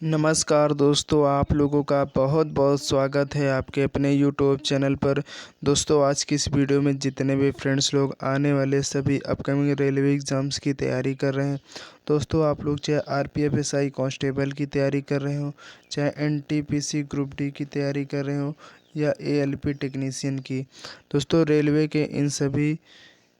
नमस्कार दोस्तों, आप लोगों का बहुत बहुत स्वागत है आपके अपने यूट्यूब चैनल पर। दोस्तों, आज की इस वीडियो में जितने भी फ्रेंड्स लोग आने वाले सभी अपकमिंग रेलवे एग्ज़ाम्स की तैयारी कर रहे हैं। दोस्तों, आप लोग चाहे आरपीएफ एसआई कांस्टेबल की तैयारी कर रहे हो, चाहे एनटीपीसी ग्रुप डी की तैयारी कर रहे हो या एएलपी टेक्नीशियन की। दोस्तों, रेलवे के इन सभी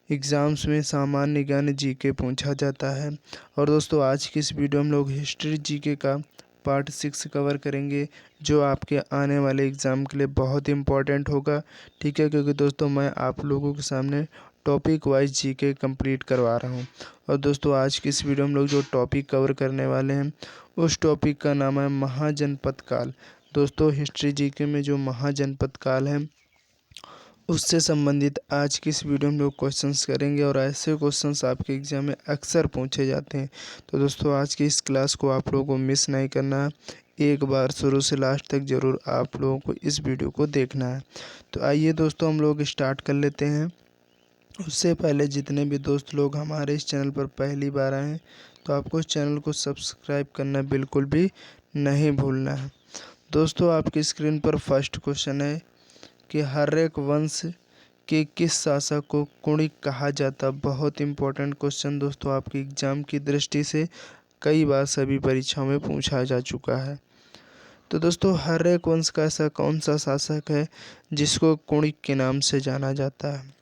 एग्ज़ाम्स में सामान्य ज्ञान जीके पूछा जाता है। और दोस्तों, आज की इस वीडियो में हम लोग हिस्ट्री जीके का पार्ट 6 कवर करेंगे, जो आपके आने वाले एग्ज़ाम के लिए बहुत इम्पोर्टेंट होगा। ठीक है, क्योंकि दोस्तों मैं आप लोगों के सामने टॉपिक वाइज जीके कंप्लीट करवा रहा हूँ। और दोस्तों, आज की इस वीडियो में हम लोग जो टॉपिक कवर करने वाले हैं, उस टॉपिक का नाम है महाजनपद काल। दोस्तों, हिस्ट्री जीके में जो महाजनपद काल है, उससे संबंधित आज की इस वीडियो में लोग क्वेश्चंस करेंगे, और ऐसे क्वेश्चंस आपके एग्ज़ाम में अक्सर पूछे जाते हैं। तो दोस्तों, आज की इस क्लास को आप लोगों को मिस नहीं करना है। एक बार शुरू से लास्ट तक ज़रूर आप लोगों को इस वीडियो को देखना है। तो आइए दोस्तों, हम लोग स्टार्ट कर लेते हैं। उससे पहले जितने भी दोस्त लोग हमारे इस चैनल पर पहली बार आए हैं, तो आपको इस चैनल को सब्सक्राइब करना बिल्कुल भी नहीं भूलना है। दोस्तों, आपकी स्क्रीन पर फर्स्ट क्वेश्चन है कि हर्यक वंश के किस शासक को कुणिक कहा जाता। बहुत इंपॉर्टेंट क्वेश्चन दोस्तों, आपके एग्जाम की दृष्टि से कई बार सभी परीक्षाओं में पूछा जा चुका है। तो दोस्तों, हर्यक वंश का ऐसा कौन सा शासक है जिसको कुणिक के नाम से जाना जाता है।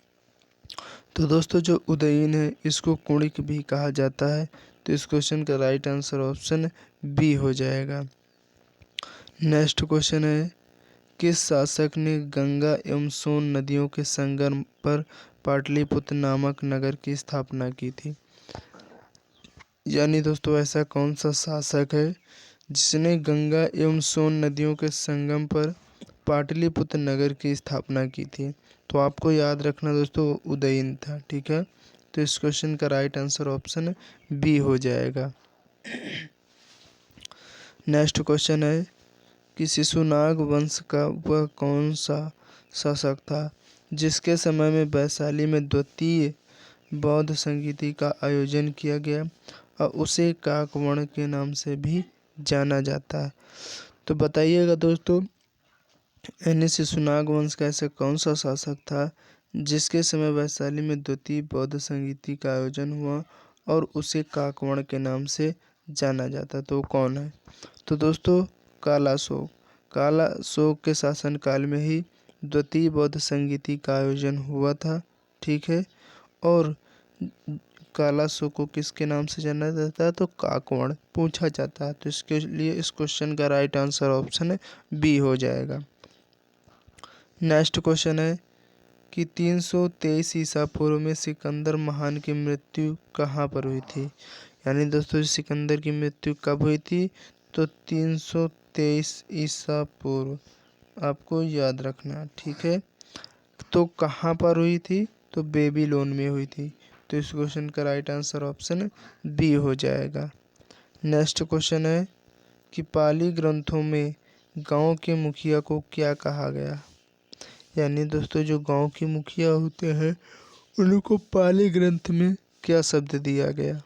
तो दोस्तों, जो उदयीन है, इसको कुणिक भी कहा जाता है। तो इस क्वेश्चन का राइट आंसर ऑप्शन बी हो जाएगा। नेक्स्ट क्वेश्चन है, किस शासक ने गंगा एवं सोन नदियों के संगम पर पाटलिपुत्र नामक नगर की स्थापना की थी। यानी दोस्तों, ऐसा कौन सा शासक है जिसने गंगा एवं सोन नदियों के संगम पर पाटलिपुत्र नगर की स्थापना की थी। तो आपको याद रखना दोस्तों, उदयन था। ठीक है, तो इस क्वेश्चन का राइट आंसर ऑप्शन बी हो जाएगा। नेक्स्ट क्वेश्चन है कि शिशुनाग वंश का वह कौन सा शासक था जिसके समय में वैशाली में द्वितीय बौद्ध संगीति का आयोजन किया गया और उसे काकवण के नाम से भी जाना जाता है। तो बताइएगा दोस्तों, यानी शिशुनाग वंश का ऐसा कौन सा शासक था जिसके समय वैशाली में द्वितीय बौद्ध संगीति का आयोजन हुआ और उसे काकवण के नाम से जाना जाता। तो कौन है। तो दोस्तों, कालाशोक। कालाशोक के शासनकाल में ही द्वितीय बौद्ध संगीति का आयोजन हुआ था। ठीक है, और कालाशोक को किसके नाम से जाना जाता है, तो काकवण पूछा जाता है। तो इसके लिए इस क्वेश्चन का राइट आंसर ऑप्शन बी हो जाएगा। नेक्स्ट क्वेश्चन है कि 323 ईसा पूर्व में सिकंदर महान की मृत्यु कहाँ पर हुई थी। यानी दोस्तों, सिकंदर की मृत्यु कब हुई थी, तो 323 ईसा पूर्व आपको याद रखना। ठीक है, तो कहाँ पर हुई थी, तो बेबीलोन में हुई थी। तो इस क्वेश्चन का राइट आंसर ऑप्शन बी हो जाएगा। नेक्स्ट क्वेश्चन है कि पाली ग्रंथों में गांव के मुखिया को क्या कहा गया। यानी दोस्तों, जो गांव के मुखिया होते हैं उनको पाली ग्रंथ में क्या शब्द दिया गया।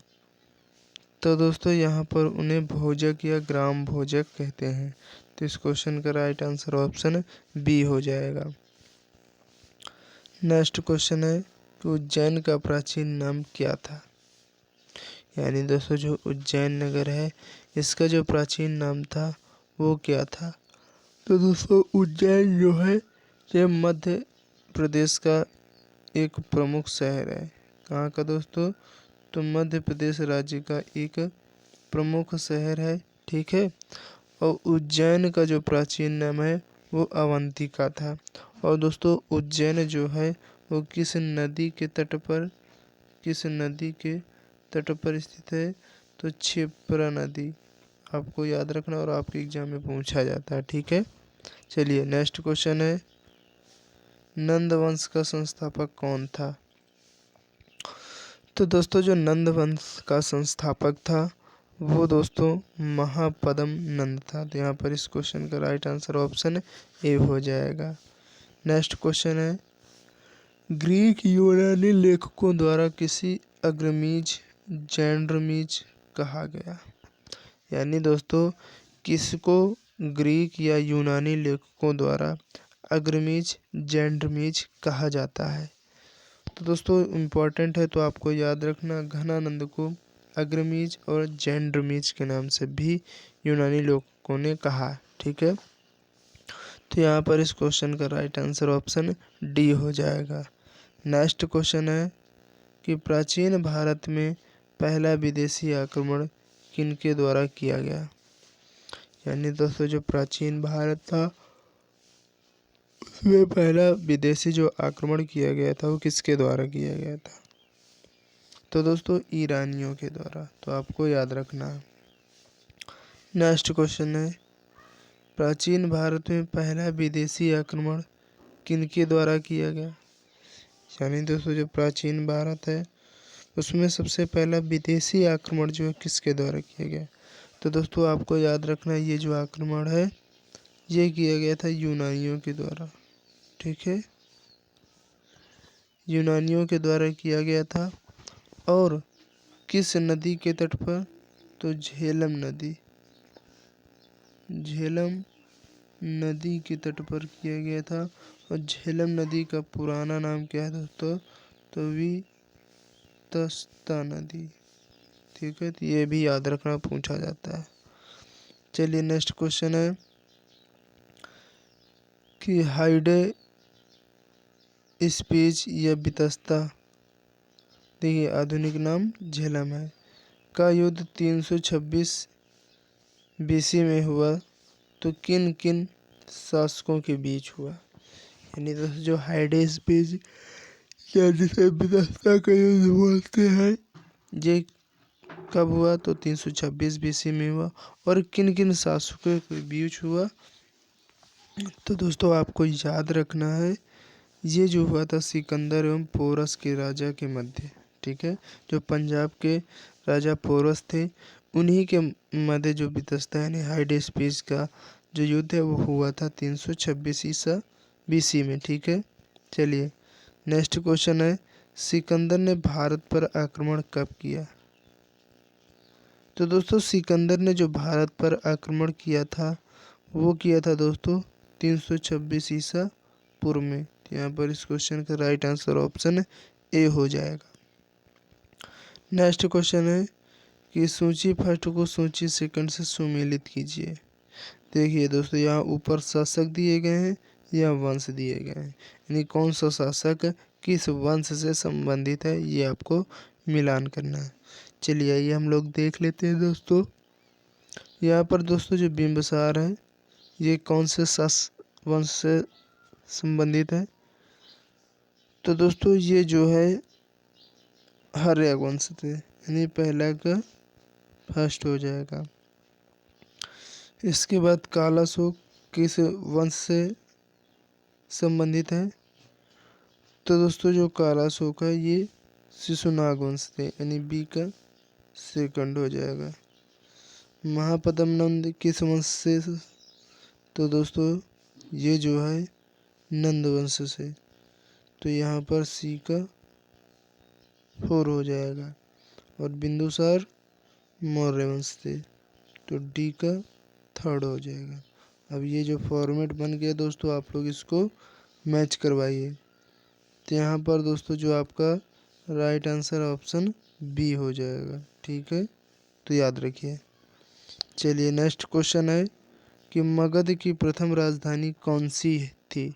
तो दोस्तों, यहाँ पर उन्हें भोजक या ग्राम भोजक कहते हैं। तो इस क्वेश्चन का राइट आंसर ऑप्शन बी हो जाएगा। नेक्स्ट क्वेश्चन है कि उज्जैन का प्राचीन नाम क्या था। यानी दोस्तों, जो उज्जैन नगर है, इसका जो प्राचीन नाम था वो क्या था। तो दोस्तों, उज्जैन जो है ये मध्य प्रदेश का एक प्रमुख शहर है। कहाँ का दोस्तों, तो मध्य प्रदेश राज्य का एक प्रमुख शहर है। ठीक है, और उज्जैन का जो प्राचीन नाम है वो अवंतिका था। और दोस्तों, उज्जैन जो है वो किस नदी के तट पर स्थित है, तो क्षिप्रा नदी। आपको याद रखना, और आपके एग्जाम में पूछा जाता है। ठीक है, चलिए नेक्स्ट क्वेश्चन है, नंद वंश का संस्थापक कौन था। तो दोस्तों, जो नंद वंश का संस्थापक था वो दोस्तों महापद्म नंद था। तो यहाँ पर इस क्वेश्चन का राइट आंसर ऑप्शन ए हो जाएगा। नेक्स्ट क्वेश्चन है, ग्रीक यूनानी लेखकों द्वारा किसी अग्रमीज जैनरमीज कहा गया। यानी दोस्तों, किसको ग्रीक या यूनानी लेखकों द्वारा अग्रमीज जैंड्रमीज कहा जाता है? तो दोस्तों इम्पोर्टेंट है, तो आपको याद रखना, घनानंद को अग्रमीज और जैंड्रमीज के नाम से भी यूनानी लोगों ने कहा। ठीक है, तो यहाँ पर इस क्वेश्चन का राइट आंसर ऑप्शन डी हो जाएगा। नेक्स्ट क्वेश्चन है कि प्राचीन भारत में पहला विदेशी आक्रमण किनके द्वारा किया गया? यानी दोस्तों जो प्राचीन भारत था उसमें पहला विदेशी जो आक्रमण किया गया था वो किसके द्वारा किया गया था? तो दोस्तों ईरानियों के द्वारा, तो आपको याद रखना है। नेक्स्ट क्वेश्चन है प्राचीन भारत में पहला विदेशी आक्रमण किनके द्वारा किया गया? यानी दोस्तों जो प्राचीन भारत है उसमें सबसे पहला विदेशी आक्रमण जो है किसके द्वारा किया गया? तो दोस्तों आपको याद रखना, ये जो आक्रमण है ये किया गया था यूनानियों के द्वारा। ठीक है, यूनानियों के द्वारा किया गया था। और किस नदी के तट पर? तो झेलम नदी, झेलम नदी के तट पर किया गया था। और झेलम नदी का पुराना नाम क्या है दोस्तों? तो वितस्ता नदी। ठीक है, तो ये भी याद रखना, पूछा जाता है। चलिए नेक्स्ट क्वेश्चन है कि हाइडे स्पीच या वितस्ता, देखिए आधुनिक नाम झेलम है, का युद्ध 326 बीसी में हुआ तो किन किन शासकों के बीच हुआ? यानी दोस्तों जो हाइडे स्पीच या जिसे वितस्ता का युद्ध बोलते हैं ये कब हुआ? तो 326 बीसी में हुआ। और किन किन शासकों के बीच हुआ? तो दोस्तों आपको याद रखना है, ये जो हुआ था सिकंदर एवं पोरस के राजा के मध्य। ठीक है, जो पंजाब के राजा पोरस थे उन्हीं के मध्य जो वितस्ता यानी हाइडेस्पीस का जो युद्ध है वो हुआ था 326 ईसा बीसी में। ठीक है, चलिए नेक्स्ट क्वेश्चन है सिकंदर ने भारत पर आक्रमण कब किया? तो दोस्तों सिकंदर ने जो भारत पर आक्रमण किया था वो किया था दोस्तों 326 ईसा पूर्व में। यहाँ पर इस क्वेश्चन का राइट आंसर ऑप्शन ए हो जाएगा। नेक्स्ट क्वेश्चन है कि सूची फर्स्ट को सूची सेकंड से सुमेलित कीजिए। देखिए दोस्तों यहाँ ऊपर शासक दिए गए हैं या वंश दिए गए हैं, यानी कौन सा शासक किस वंश से संबंधित है ये आपको मिलान करना है। चलिए आइए हम लोग देख लेते हैं दोस्तों। यहाँ पर दोस्तों जो बिंबिसार है ये कौन से वंश से संबंधित है? तो दोस्तों ये जो है हर्यक वंश से, यानी पहला का फर्स्ट हो जाएगा। इसके बाद कालाशोक किस वंश से संबंधित है? तो दोस्तों जो कालाशोक है ये शिशुनाग वंश से, यानी बी का सेकंड हो जाएगा। महापद्मनंद किस वंश से? तो दोस्तों ये जो है नंद वंश से, तो यहाँ पर सी का 4 हो जाएगा। और बिंदुसार मौर्य वंश से, तो डी का 3rd हो जाएगा। अब ये जो फॉर्मेट बन गया दोस्तों आप लोग इसको मैच करवाइए। तो यहाँ पर दोस्तों जो आपका राइट आंसर ऑप्शन बी हो जाएगा। ठीक है, तो याद रखिए। चलिए नेक्स्ट क्वेश्चन है कि मगध की प्रथम राजधानी कौन सी थी?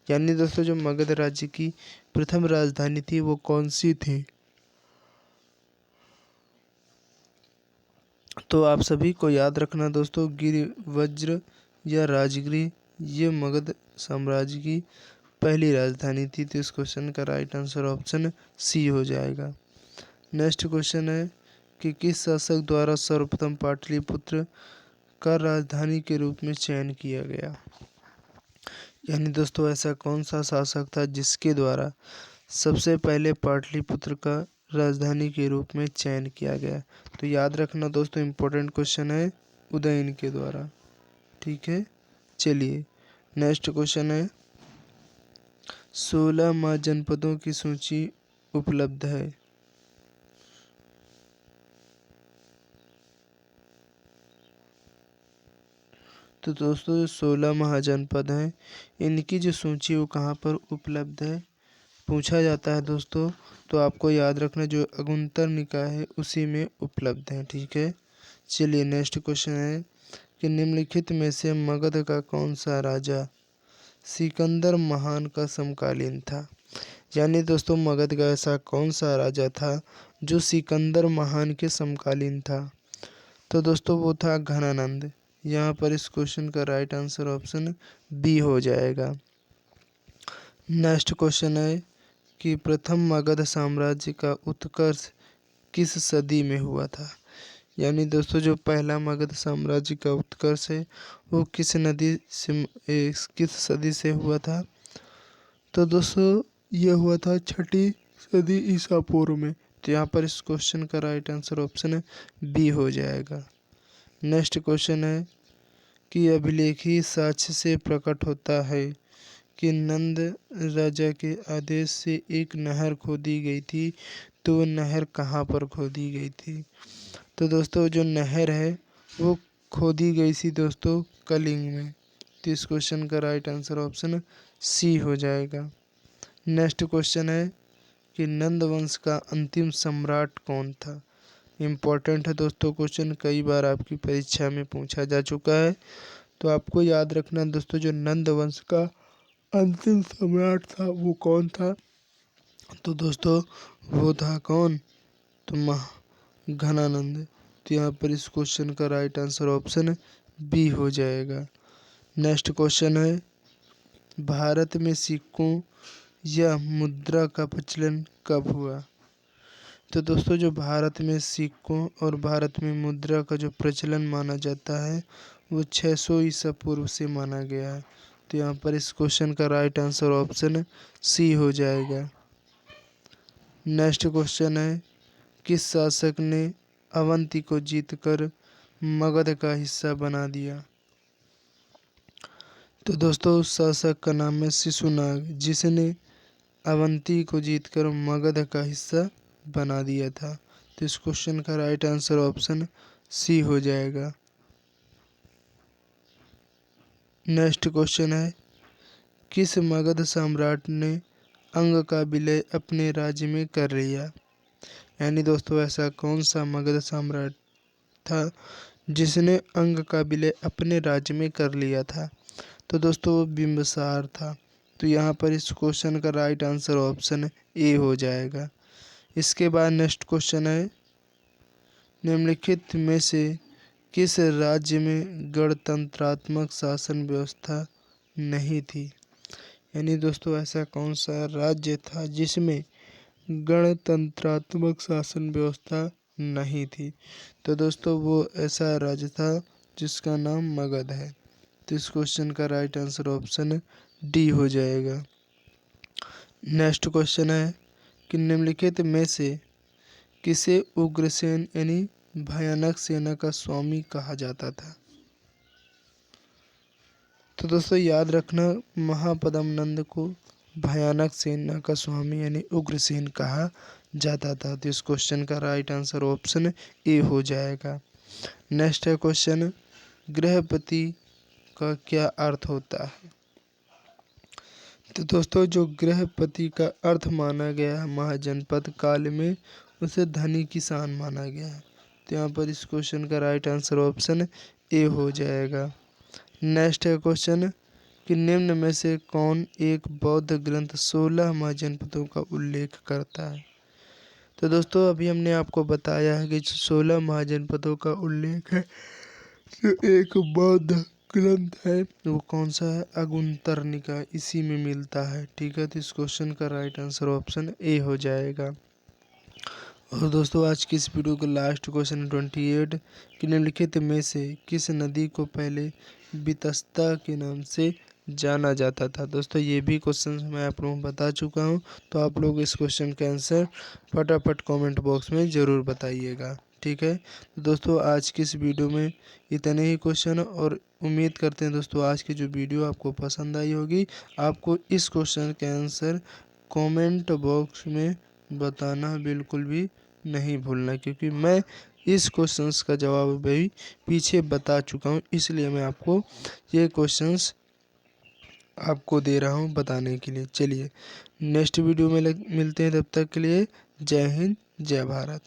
यानी दोस्तों जो मगध राज्य की प्रथम राजधानी थी वो कौन सी थी? तो आप सभी को याद रखना दोस्तों, गिरिवज्र या राजगिरी ये मगध साम्राज्य की पहली राजधानी थी। तो इस क्वेश्चन का राइट आंसर ऑप्शन सी हो जाएगा। नेक्स्ट क्वेश्चन है कि किस शासक द्वारा सर्वप्रथम पाटलिपुत्र का राजधानी के रूप में चयन किया गया? यानी दोस्तों ऐसा कौन सा शासक था जिसके द्वारा सबसे पहले पाटलिपुत्र का राजधानी के रूप में चयन किया गया? तो याद रखना दोस्तों इम्पोर्टेंट क्वेश्चन है, उदयन के द्वारा। ठीक है, चलिए नेक्स्ट क्वेश्चन है 16 महाजनपदों की सूची उपलब्ध है। तो दोस्तों जो 16 महाजनपद हैं इनकी जो सूची वो कहाँ पर उपलब्ध है पूछा जाता है दोस्तों। तो आपको याद रखना जो अगुंतर निकाय है उसी में उपलब्ध है, ठीक है। चलिए नेक्स्ट क्वेश्चन है कि निम्नलिखित में से मगध का कौन सा राजा सिकंदर महान का समकालीन था। यानी दोस्तों मगध का ऐसा कौन सा राजा था जो सिकंदर महान के समकालीन था। तो दोस्तों वो था घनानंद। यहाँ पर इस क्वेश्चन का राइट आंसर ऑप्शन बी हो जाएगा। नेक्स्ट क्वेश्चन है कि प्रथम मगध साम्राज्य का उत्कर्ष किस सदी में हुआ था। यानी दोस्तों जो पहला मगध साम्राज्य का उत्कर्ष है वो किस सदी से हुआ था। तो दोस्तों यह हुआ था 6ठी सदी ईसा पूर्व में। तो यहाँ पर इस क्वेश्चन का राइट आंसर ऑप्शन बी हो जाएगा। नेक्स्ट क्वेश्चन है कि अभिलेखी साक्ष्य से प्रकट होता है कि नंद राजा के आदेश से एक नहर खोदी गई थी। तो वो नहर कहाँ पर खोदी गई थी। तो दोस्तों जो नहर है वो खोदी गई थी दोस्तों कलिंग में। तो इस क्वेश्चन का राइट आंसर ऑप्शन सी हो जाएगा। नेक्स्ट क्वेश्चन है कि नंद वंश का अंतिम सम्राट कौन था। इम्पोर्टेंट है दोस्तों क्वेश्चन, कई बार आपकी परीक्षा में पूछा जा चुका है। तो आपको याद रखना दोस्तों जो नंद वंश का अंतिम सम्राट था वो कौन था। तो दोस्तों वो था कौन, तो घनानंद। तो यहाँ पर इस क्वेश्चन का राइट आंसर ऑप्शन बी हो जाएगा। नेक्स्ट क्वेश्चन है भारत में सिक्कों या मुद्रा का प्रचलन कब हुआ। तो दोस्तों जो भारत में सिक्कों और भारत में मुद्रा का जो प्रचलन माना जाता है वो 600 ईसा पूर्व से माना गया है। तो यहाँ पर इस क्वेश्चन का राइट आंसर ऑप्शन सी हो जाएगा। नेक्स्ट क्वेश्चन है किस शासक ने अवंती को जीतकर मगध का हिस्सा बना दिया। तो दोस्तों उस शासक का नाम है शिशुनाग, जिसने अवंती को जीतकर मगध का हिस्सा बना दिया था। तो इस क्वेश्चन का राइट आंसर ऑप्शन सी हो जाएगा। नेक्स्ट क्वेश्चन है किस मगध सम्राट ने अंग का विलय अपने राज्य में कर लिया। यानी दोस्तों ऐसा कौन सा मगध सम्राट था जिसने अंग का विलय अपने राज्य में कर लिया था। तो दोस्तों वो बिंबिसार था। तो यहाँ पर इस क्वेश्चन का राइट आंसर ऑप्शन ए हो जाएगा। इसके बाद नेक्स्ट क्वेश्चन है निम्नलिखित में से किस राज्य में गणतंत्रात्मक शासन व्यवस्था नहीं थी। यानी दोस्तों ऐसा कौन सा राज्य था जिसमें गणतंत्रात्मक शासन व्यवस्था नहीं थी। तो दोस्तों वो ऐसा राज्य था जिसका नाम मगध है। तो इस क्वेश्चन का राइट आंसर ऑप्शन डी हो जाएगा। नेक्स्ट क्वेश्चन है कि निम्नलिखित में से किसे उग्रसेन यानी भयानक सेना का स्वामी कहा जाता था। तो दोस्तों याद रखना महापद्म नंद को भयानक सेना का स्वामी यानी उग्रसेन कहा जाता था। तो इस क्वेश्चन का राइट आंसर ऑप्शन ए हो जाएगा। नेक्स्ट है क्वेश्चन गृहपति का क्या अर्थ होता है। तो दोस्तों जो गृहपति का अर्थ माना गया है महाजनपद काल में उसे धनी किसान माना गया है। तो यहाँ पर इस क्वेश्चन का राइट आंसर ऑप्शन ए हो जाएगा। नेक्स्ट है क्वेश्चन कि निम्न में से कौन एक बौद्ध ग्रंथ 16 महाजनपदों का उल्लेख करता है। तो दोस्तों अभी हमने आपको बताया है कि 16 महाजनपदों का उल्लेख है जो एक बौद्ध ग्रंथ है वो कौन सा है, अगुंतर निकाय, इसी में मिलता है। ठीक है, तो इस क्वेश्चन का राइट आंसर ऑप्शन ए हो जाएगा। और दोस्तों आज की इस वीडियो का लास्ट क्वेश्चन 28 कि निम्नलिखित में से किस नदी को पहले वितस्ता के नाम से जाना जाता था। दोस्तों ये भी क्वेश्चन मैं आप लोगों को बता चुका हूँ। तो आप लोग इस क्वेश्चन का आंसर फटाफट कमेंट बॉक्स में ज़रूर बताइएगा। ठीक है, तो दोस्तों आज की इस वीडियो में इतने ही क्वेश्चन और उम्मीद करते हैं दोस्तों आज की जो वीडियो आपको पसंद आई होगी। आपको इस क्वेश्चन के आंसर कमेंट बॉक्स में बताना बिल्कुल भी नहीं भूलना, क्योंकि मैं इस क्वेश्चंस का जवाब भी पीछे बता चुका हूँ, इसलिए मैं आपको ये क्वेश्चंस आपको दे रहा हूँ बताने के लिए। चलिए नेक्स्ट वीडियो में मिलते हैं, तब तक के लिए जय हिंद जय भारत।